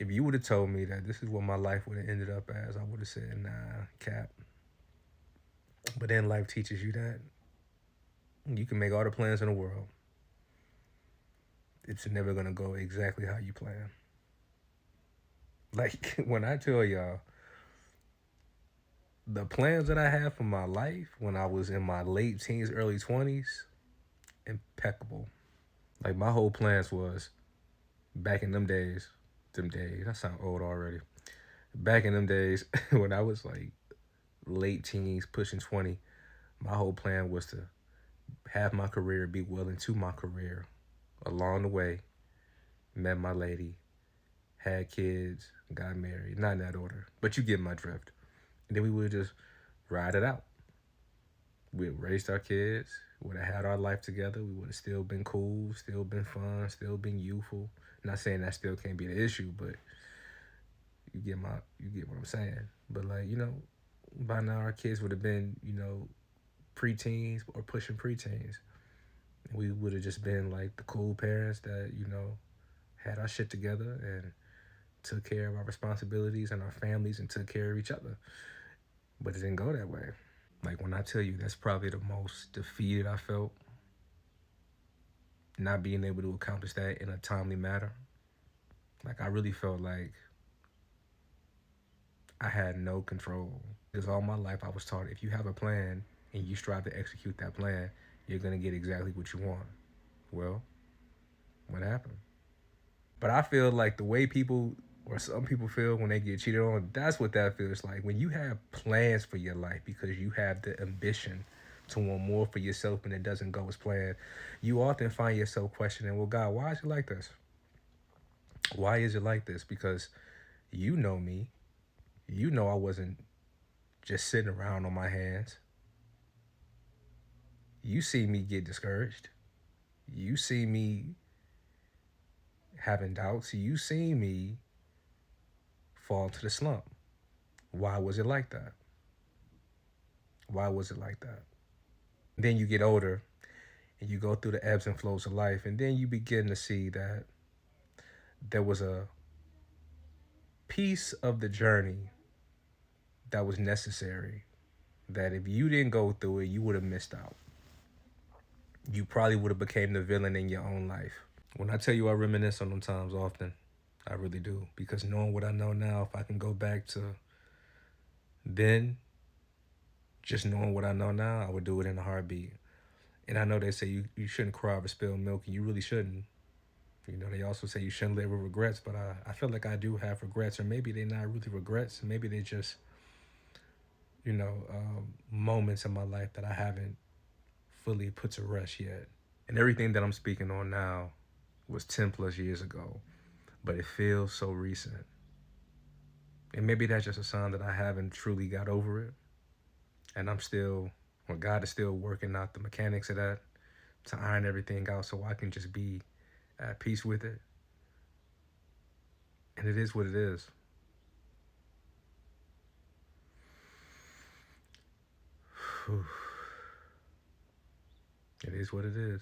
If you would have told me that this is what my life would have ended up as, I would have said, nah, cap. But then life teaches you that you can make all the plans in the world. It's never gonna go exactly how you plan. Like when I tell y'all the plans that I had for my life when I was in my late teens, early 20s, impeccable. Like my whole plans was back in them days, I sound old already. Back in them days when I was like late teens, pushing 20, my whole plan was to have my career, be well into my career. Along the way, met my lady, had kids, got married. Not in that order, but you get my drift. And then we would just ride it out. We raised our kids, would have had our life together. We would have still been cool, still been fun, still been youthful. Not saying that still can't be the issue, but you get what I'm saying. But like, by now our kids would have been, preteens or pushing preteens. We would have just been like the cool parents that, had our shit together and took care of our responsibilities and our families and took care of each other. But it didn't go that way. Like when I tell you that's probably the most defeated I felt, not being able to accomplish that in a timely manner. Like I really felt like I had no control. Because all my life I was taught if you have a plan and you strive to execute that plan, you're gonna get exactly what you want. Well, what happened? But I feel like the way people or some people feel when they get cheated on, that's what that feels like. When you have plans for your life because you have the ambition to want more for yourself and it doesn't go as planned, you often find yourself questioning, well, God, why is it like this? Why is it like this? Because you know me. You know I wasn't just sitting around on my hands. You see me get discouraged. You see me having doubts. You see me fall to the slump. Why was it like that? Why was it like that? Then you get older and you go through the ebbs and flows of life, and then you begin to see that there was a piece of the journey that was necessary that if you didn't go through it, you would have missed out. You probably would have became the villain in your own life. When I tell you I reminisce on them times often, I really do. Because knowing what I know now, if I can go back to then, just knowing what I know now, I would do it in a heartbeat. And I know they say you shouldn't cry over spilled milk, and you really shouldn't. They also say you shouldn't live with regrets, but I feel like I do have regrets, or maybe they're not really regrets. Maybe they're just, moments in my life that I haven't fully put to rest yet. And everything that I'm speaking on now was 10 plus years ago, but it feels so recent. And maybe that's just a sign that I haven't truly got over it. And God is still working out the mechanics of that to iron everything out so I can just be at peace with it. And it is what it is. It is what it is.